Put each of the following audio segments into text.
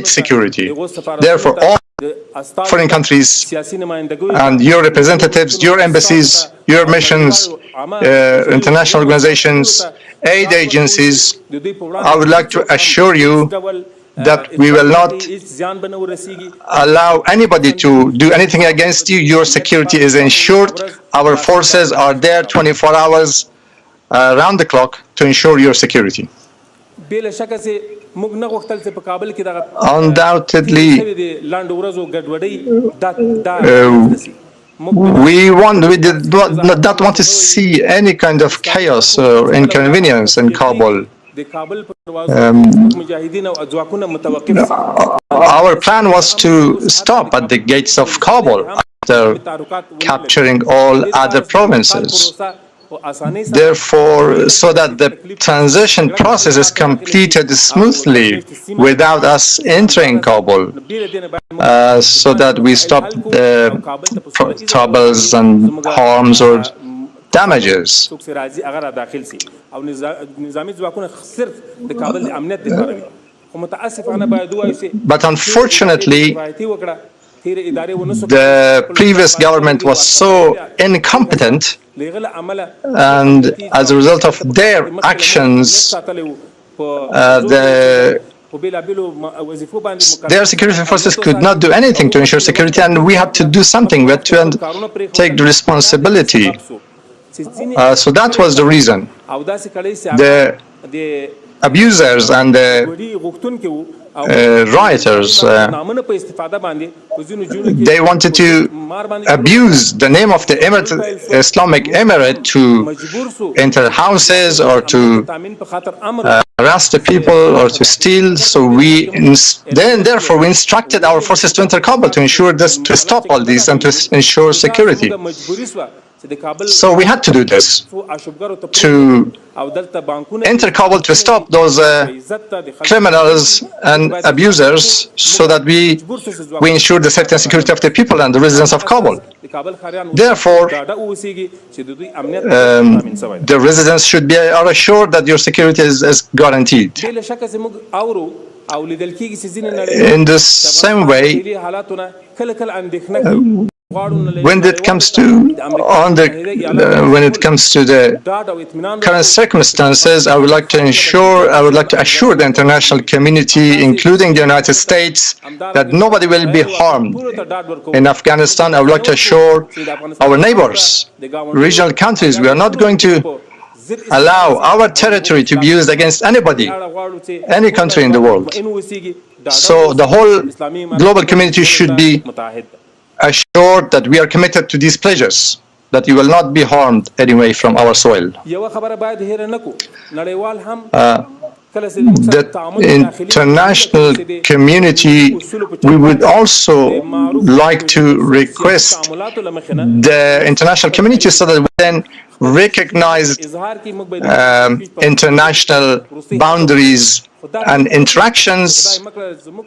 its security. Therefore, all foreign countries and your representatives, your embassies, your missions, international organizations, aid agencies, I would like to assure you that we will not allow anybody to do anything against you. Your security is ensured. Our forces are there 24 hours around the clock to ensure your security. Undoubtedly, we did not want to see any kind of chaos or inconvenience in Kabul. Our plan was to stop at the gates of Kabul after capturing all other provinces. Therefore, so that the transition process is completed smoothly without us entering Kabul, so that we stop the troubles and harms or damages. But unfortunately, the previous government was so incompetent, and as a result of their actions, their security forces could not do anything to ensure security, and we had to do something. We had to take the responsibility. So that was the reason. The abusers and the rioters, they wanted to abuse the name of the Islamic Emirate to enter houses or to harass the people or to steal. So therefore we instructed our forces to enter Kabul to ensure this, to stop all this and to ensure security. So we had to do this, to enter Kabul to stop those criminals and abusers, so that we ensure the safety and security of the people and the residents of Kabul. Therefore, the residents are assured that your security is guaranteed. In the same way, when it comes to the current circumstances, I would like to assure the international community, including the United States, that nobody will be harmed in Afghanistan. I would like to assure our neighbors, regional countries, we are not going to allow our territory to be used against anybody, any country in the world. So the whole global community should be assured that we are committed to these pledges, that you will not be harmed anyway from our soil. The international community, we would also like to request the international community so that we then recognize international boundaries and interactions.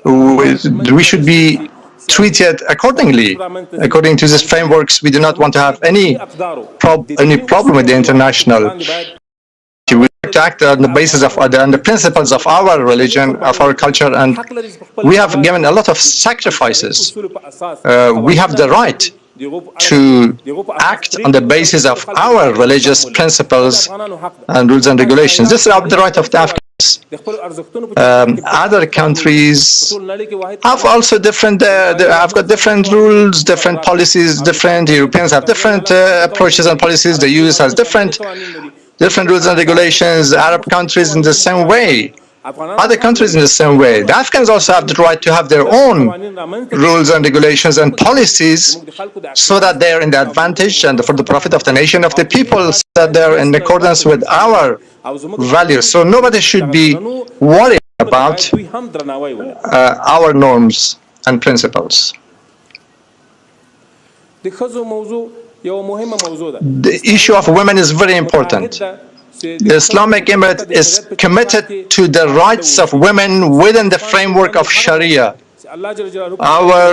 We should be treated accordingly. According to these frameworks, we do not want to have any problem with the international. We to act on the basis of the principles of our religion, of our culture, and we have given a lot of sacrifices. We have the right to act on the basis of our religious principles and rules and regulations. This is the right of the Afghans. Other countries have also different, have got different rules, different policies, different. Europeans have different approaches and policies. The US has different rules and regulations. Arab countries in the same way. Other countries in the same way. The Afghans also have the right to have their own rules and regulations and policies, so that they are in the advantage and for the profit of the nation, of the people, so that they are in accordance with our values. So nobody should be worried about our norms and principles. The issue of women is very important. The Islamic Emirate is committed to the rights of women within the framework of Sharia. Our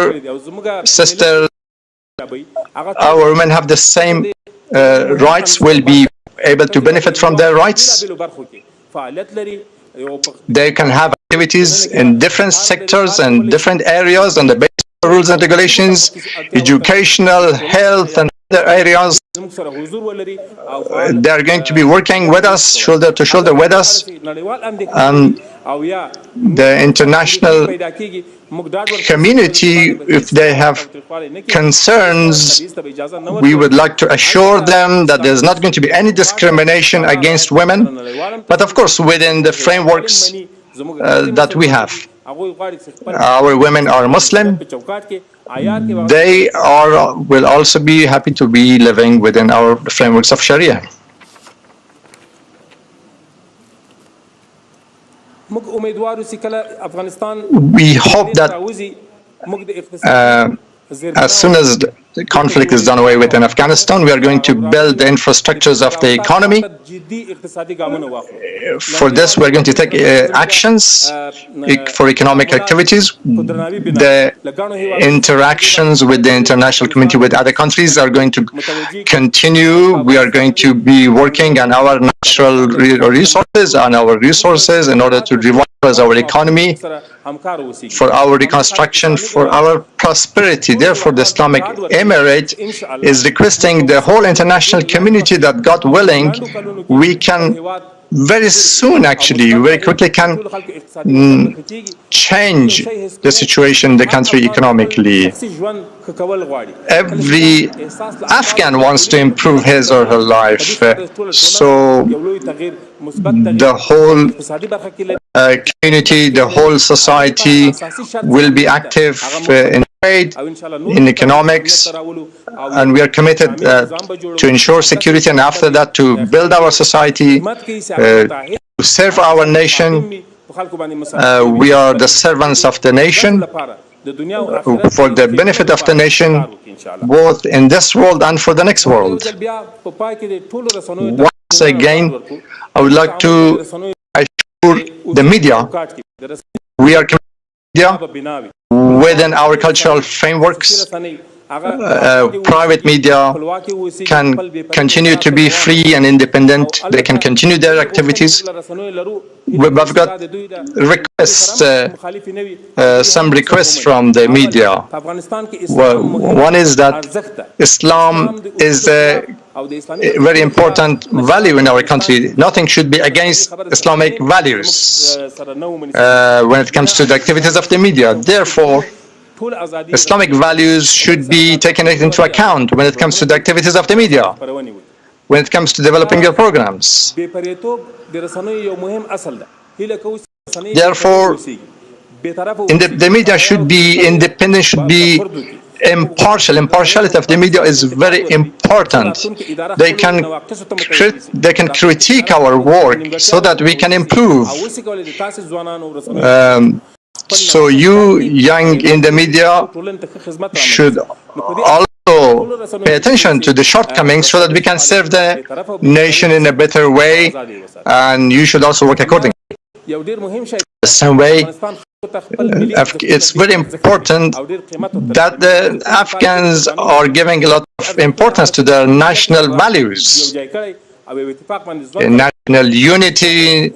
sisters, our women have the same rights, will be able to benefit from their rights. They can have activities in different sectors and different areas on the basis of rules and regulations, educational, health, and other areas. They are going to be working with us, shoulder to shoulder with us. The international community, if they have concerns, we would like to assure them that there's not going to be any discrimination against women, but of course within the frameworks that we have. Our women are Muslim. They will also be happy to be living within our frameworks of Sharia. We hope that as soon as the conflict is done away with in Afghanistan, we are going to build the infrastructures of the economy. For this, we are going to take actions for economic activities. The interactions with the international community with other countries are going to continue. We are going to be working on our natural resources and our resources in order to revitalize our economy, for our reconstruction, for our prosperity. Therefore, the Islamic Emirate is requesting the whole international community that, God willing, we can very soon, actually, very quickly can change the situation in the country economically. Every Afghan wants to improve his or her life, so the whole community, the whole society will be active in trade, in economics, and we are committed to ensure security, and after that to build our society, to serve our nation. We are the servants of the nation for the benefit of the nation, both in this world and for the next world. Once again, I would like to assure the media, we are committed within our cultural frameworks. Private media can continue to be free and independent. They can continue their activities. We've got requests, some requests from the media. Well, one is that Islam is a very important value in our country. Nothing should be against Islamic values when it comes to the activities of the media. Therefore, Islamic values should be taken into account when it comes to the activities of the media, when it comes to developing their programs. Therefore, the media should be independent, should be impartial. Impartiality of the media is very important. They can critique our work so that we can improve. So you, young in the media, should also pay attention to the shortcomings so that we can serve the nation in a better way, and you should also work accordingly. The same way, it's very important that the Afghans are giving a lot of importance to their national values. National unity,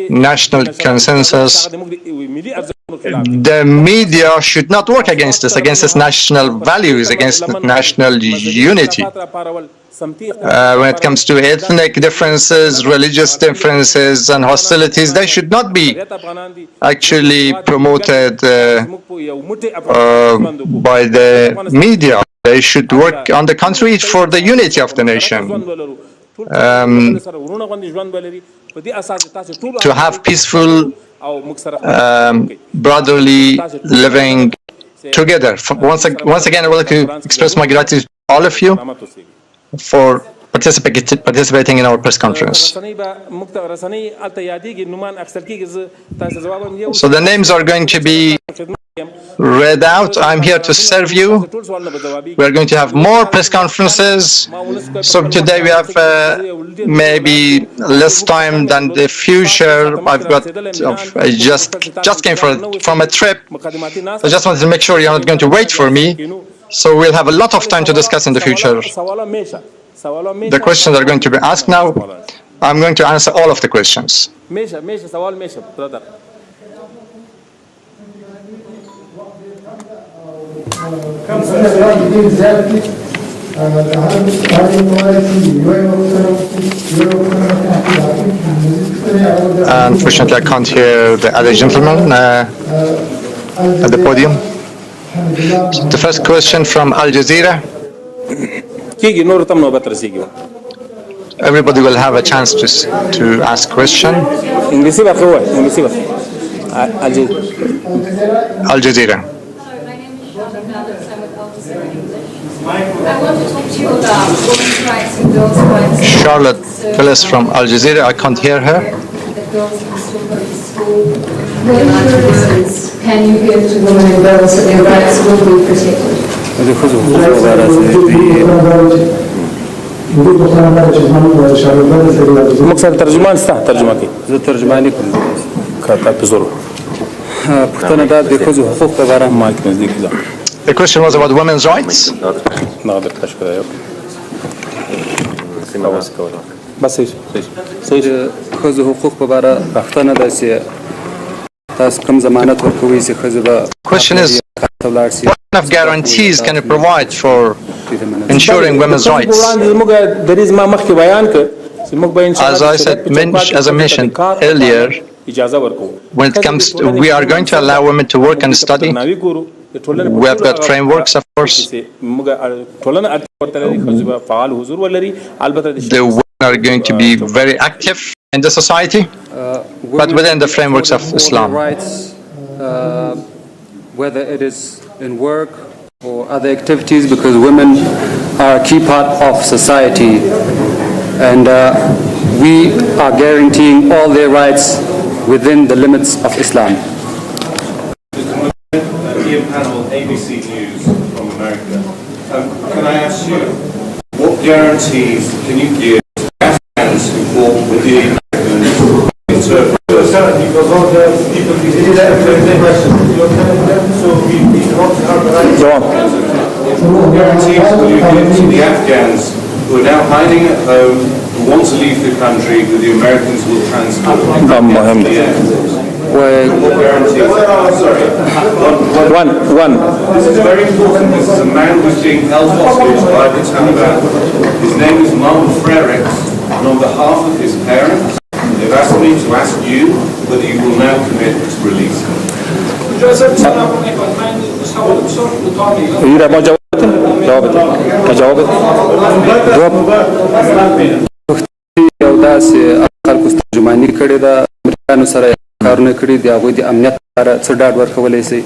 national consensus. The media should not work against this national values, against national unity. When it comes to ethnic differences, religious differences, and hostilities, they should not be actually promoted by the media. They should work, on the contrary, for the unity of the nation. To have peaceful, brotherly living together. Once again, I would like to express my gratitude to all of you for participating in our press conference. So the names are going to be read out. I'm here to serve you. We're going to have more press conferences. So today we have maybe less time than the future. I just came from a trip. I just wanted to make sure you're not going to wait for me. So we'll have a lot of time to discuss in the future. The questions are going to be asked now. I'm going to answer all of the questions. Unfortunately, I can't hear the other gentleman at the podium. The first question from Al Jazeera. Everybody will have a chance to ask question. Al Jazeera. I want to talk to you about women's rights and girls' rights. Charlotte Phyllis from Al Jazeera. I can't hear her. That girls can still go to school. What assurance can you give to women and girls that their rights will be protected? مقصد ترجمان ستا ترجمه کوي زه ترجمانی کوم کاته په زور پښتنه دا د خزو حقوق په اړه مایک نزدیک ده. The question was about women's rights. نه د تشکر یو بس صحیح خزو حقوق په اړه پښتنه داسې تاسو کوم ضمانت ورکوي چې خزو به Question is, what kind of guarantees can you provide for ensuring women's rights? As I mentioned earlier, when it comes to, we are going to allow women to work and study. We have got frameworks, of course. The women are going to be very active in the society, but within the frameworks of Islam. Whether it is in work or other activities, because women are a key part of society, and we are guaranteeing all their rights within the limits of Islam. Ian Panel, ABC News from America. Can I ask you, what guarantees can you give Afghans who fought with the Americans interpreters? What guarantees will you give to the Afghans who are now hiding at home, who want to leave the country, who the Americans will transport to the airport? What guarantees? Sorry. One. This is very important. This is a man who's being held hostage by the Taliban. His name is Mahmoud Frerix, and on behalf of his parents, they've asked me to ask you whether you will now commit to release him. کارونه کړی دی هغه د امنیت لپاره څه ډاډ ورکولای شي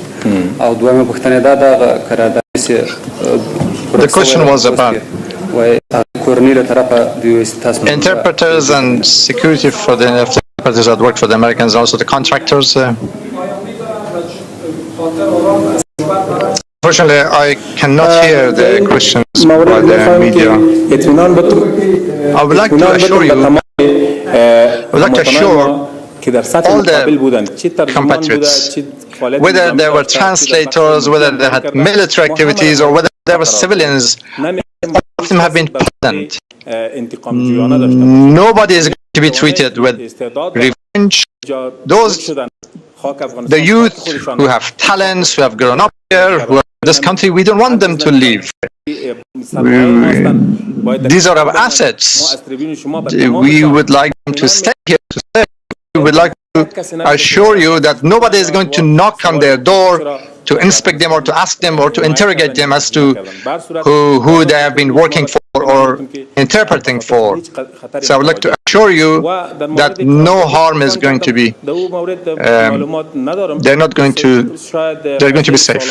او دویمه پوښتنه دا د قرارداد چې The question was about کورنۍ له طرفه د interpreters and security for the interpreters that work for the Americans, also the contractors. Unfortunately, I cannot hear the questions by the media. I would like to assure you, all the compatriots, whether they were translators, whether they had military activities, or whether they were civilians, all of them have been pardoned. Nobody is going to be treated with revenge. The youth who have talents, who have grown up here, who are in this country, we don't want them to leave. These are our assets. We would like them to stay here, to stay. We would like to assure you that nobody is going to knock on their door to inspect them or to ask them or to interrogate them as to who they have been working for or interpreting for. So I would like to assure you that no harm is going to be, they're going to be safe.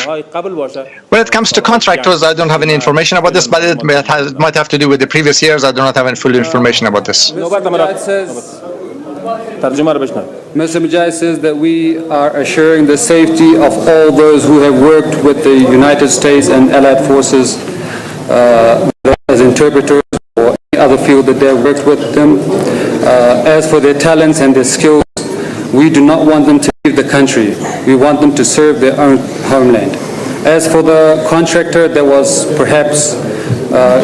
When it comes to contractors, I don't have any information about this, but it might have to do with the previous years. I do not have any full information about this. Mr. Mujahid says that we are assuring the safety of all those who have worked with the United States and Allied forces as interpreters or any other field that they have worked with them. As for their talents and their skills, we do not want them to leave the country. We want them to serve their own homeland. As for the contractor that was perhaps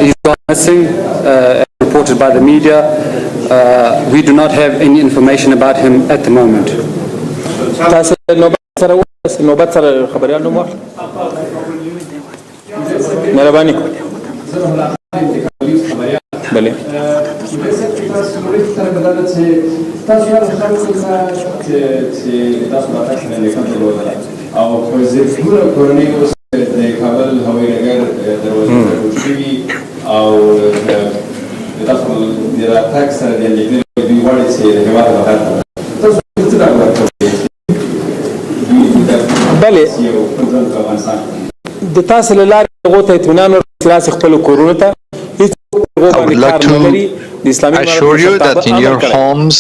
he's gone missing, as reported by the media, we do not have any information about him at the moment. تاسو نوبت سره خبريال نوم واخلئ مهرباني بله او په زیاتره کورنۍ اوس د کابل هوایي ډګر دروازې شوي او تاسو د راتګ سره د لیدلو دوی غواړي چې د هېواد بهر تاسو څه ډول ورکوئ بله د تاسو له لارې هغو ته اطمینان ورکړئ چې خپلو کورونو ته I would like to assure you that in your homes,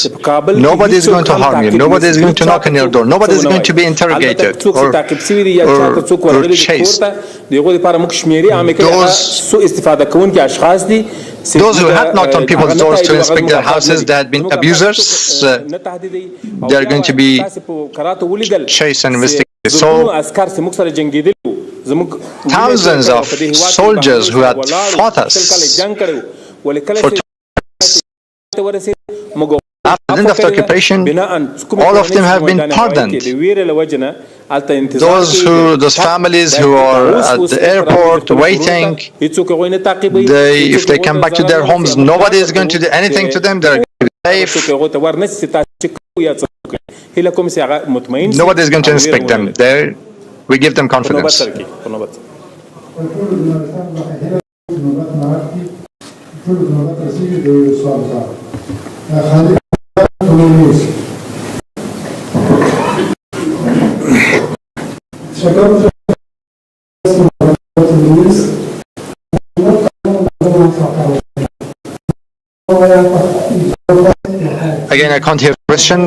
nobody is going to harm you, nobody is going to knock on your door, nobody is going to be interrogated or chased. Those who have knocked on people's doors to inspect their houses, they had been abusers, they are going to be chased and investigated. So, thousands of soldiers who had fought us for 2 years after the end of the occupation, all of them have been pardoned. Those families who are at the airport waiting, if they come back to their homes, nobody is going to do anything to them. They're safe. Nobody is going to inspect them. We give them confidence. Again, I can't hear the question.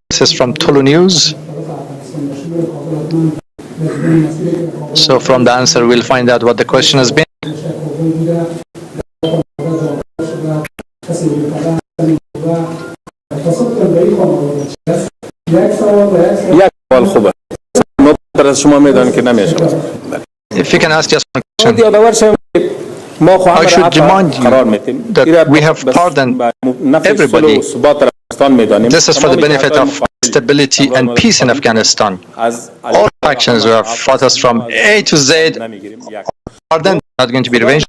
This is from Tulu News. So from the answer, we'll find out what the question has been. If you can ask just one question. I should remind you that we have pardoned everybody. This is for the benefit of stability and peace in Afghanistan. All factions who have fought us from A to Z are then not going to be revenged.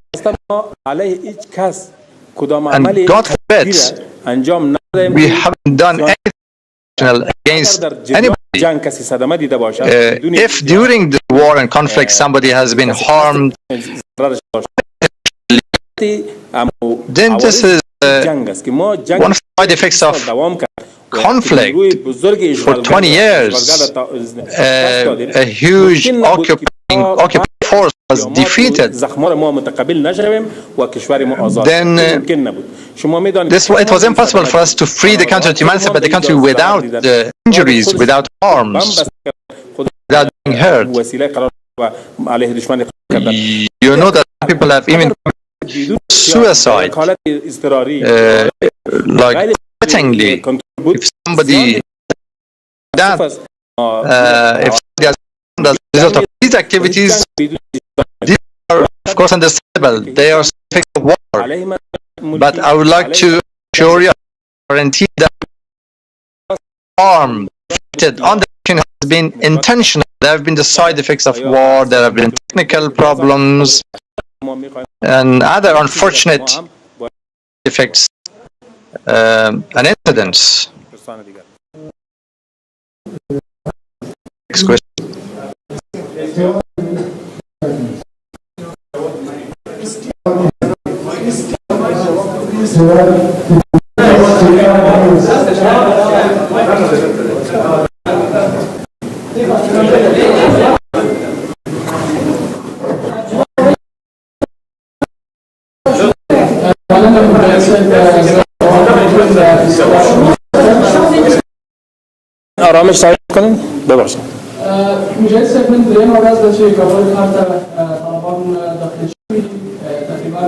And God forbid, we haven't done anything against anybody. If during the war and conflict somebody has been harmed, then this is one of the side effects of conflict. For 20 years, a huge occupying force was defeated. Then it was impossible for us to free the country, to emancipate the country without injuries, without harms, without being hurt. You know that people have even suicide, like wittingly. If somebody that, if as a result of these activities, these are of course understandable. They are effects of war. But I would like to assure you, guarantee that harm inflicted on the nation has been intentional. There have been the side effects of war. There have been technical problems and other unfortunate effects and incidents. Next question. آرامش تعریف کنین ببخشید مجلس من دریم ورځ د چې کابل ښار ته طالبان داخل شوي تقریبا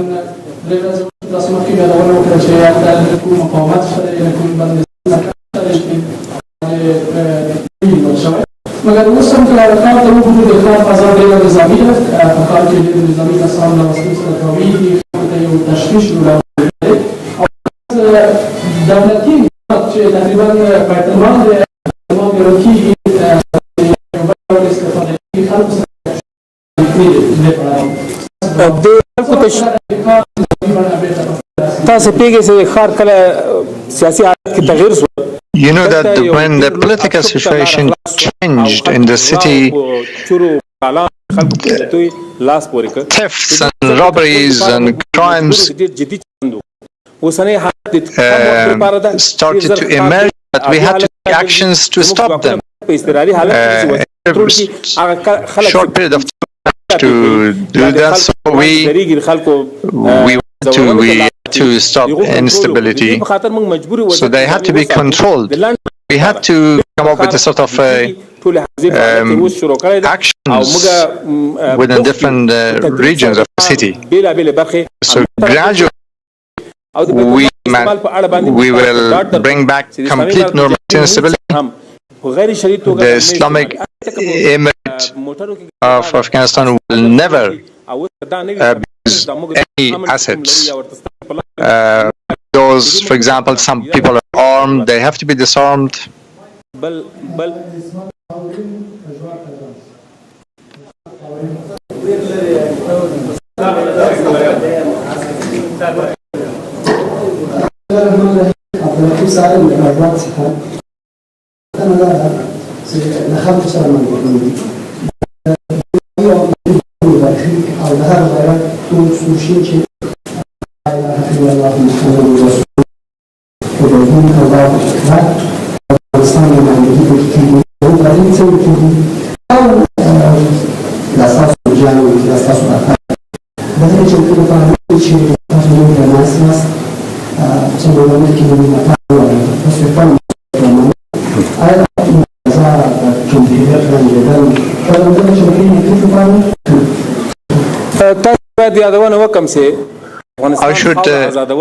درې ورځې وروسته تاسو مخکې یادونه وکړه چې هلته له کوم مقاومت شته له کوم بندیزونه شوی مګر اوس هم کله د ښار ته وګورو د ښار فضا ډېره نظامي ده په ښار کې ډېر نظامي کسان له وسلو سره تاویږي ښار ته یو تشویش راوړي او تقریبا په احتمال د احتمال ګڼل کېږي یو بل ډول استفاده کېږي خلکو سره د خلکو تاسو پیږئ چې ښار کله سیاسي حالت کې تغیر شو. You know that when the political situation changed in the city, thefts and robberies and crimes started to emerge, but we had to take actions to stop them. Short period of time to do that, so we had to stop instability. So they had to be controlled. We had to come up with a sort of actions within different regions of the city. So gradually we will bring back complete normality and stability. The Islamic Emirate of Afghanistan will never abuse any assets. Those, for example, some people are armed, they have to be disarmed.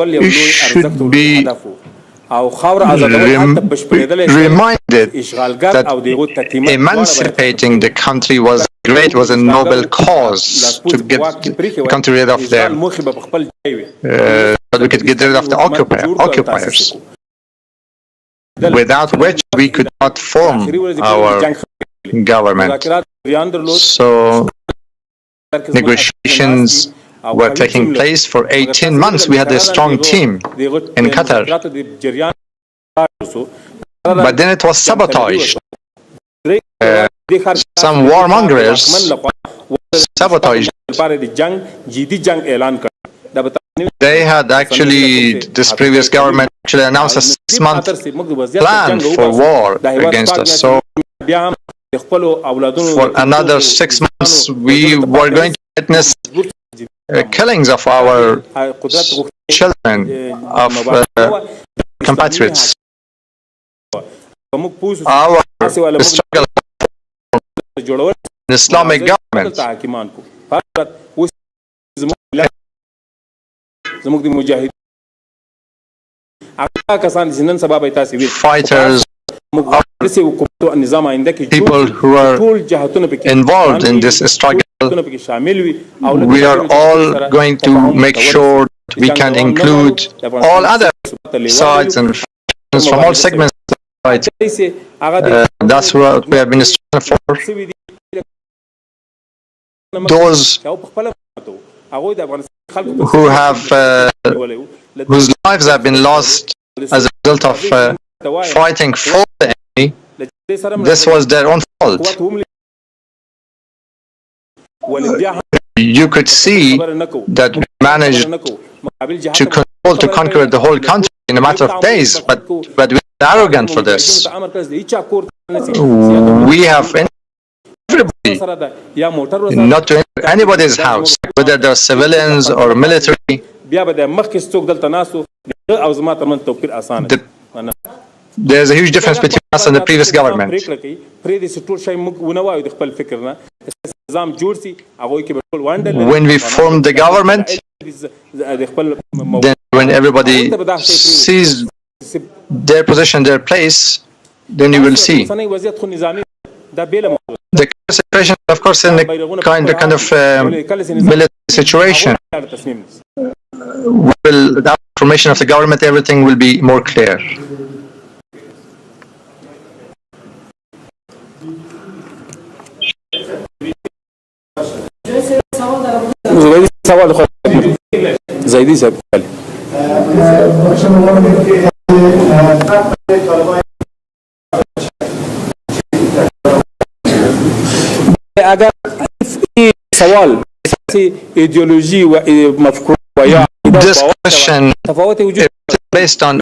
You should be reminded that emancipating the country was a noble cause to get the country rid of that we could get rid of the occupiers, without which we could not form our government. So negotiations were taking place for 18 months. We had a strong team in Qatar. But then it was sabotaged. Some warmongers sabotaged. They had actually, this previous government actually announced a 6-month plan for war against us. So for another 6 months, we were going to witness killings of our children, of compatriots. Our struggle for an Islamic government. Fighters, people who are involved in this struggle, we are all going to make sure we can include all other sides and from all segments of society. That's what we have been striving for. Those who have whose lives have been lost as a result of fighting for the enemy, this was their own fault. You could see that we managed to conquer the whole country in a matter of days, but we are arrogant for this. We have everybody not to enter anybody's house, whether they're civilians or military. There's a huge difference between us and the previous government. When we formed the government, then when everybody sees their position, their place, then you will see. The situation, of course, in a kind of military situation, with the formation of the government, everything will be more clear. زبيدي سوال خود زيدي سب اگر في سوال ایدئولوژی و مفکوره و یا This question تفاوت وجود is based on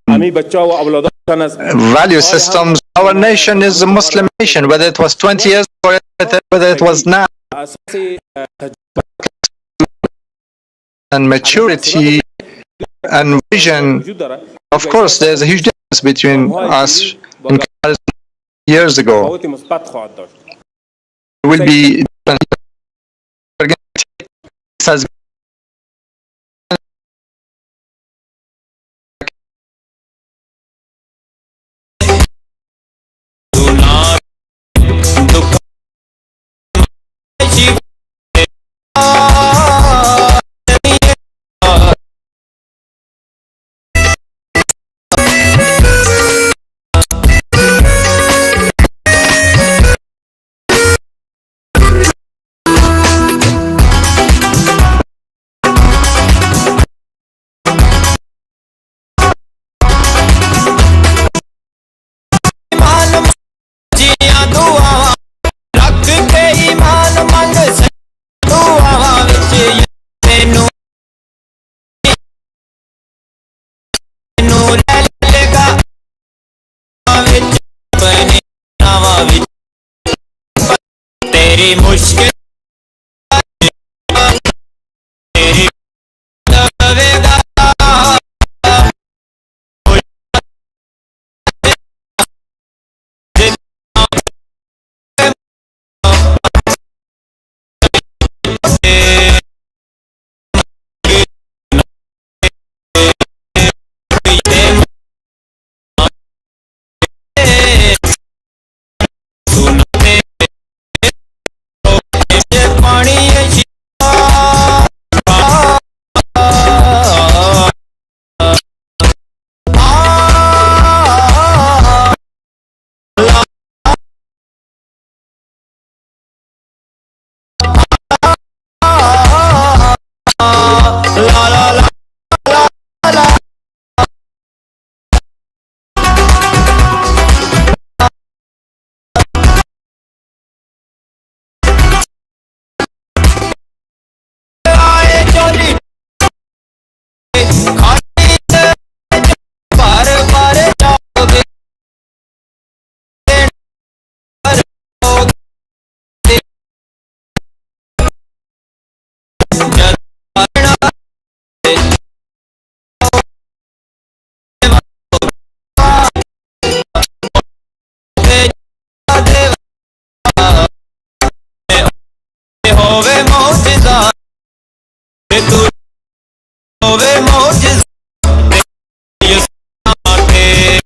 امی بچه‌ها و اولادان value systems. Our nation is a Muslim nation, whether it was 20 years or whether it was now. And maturity and vision, of course, there's a huge difference between us in comparison to years ago. تفاوت مثبت خواهد داشت. It will be different. We're going to take this as तेरी मुश्किल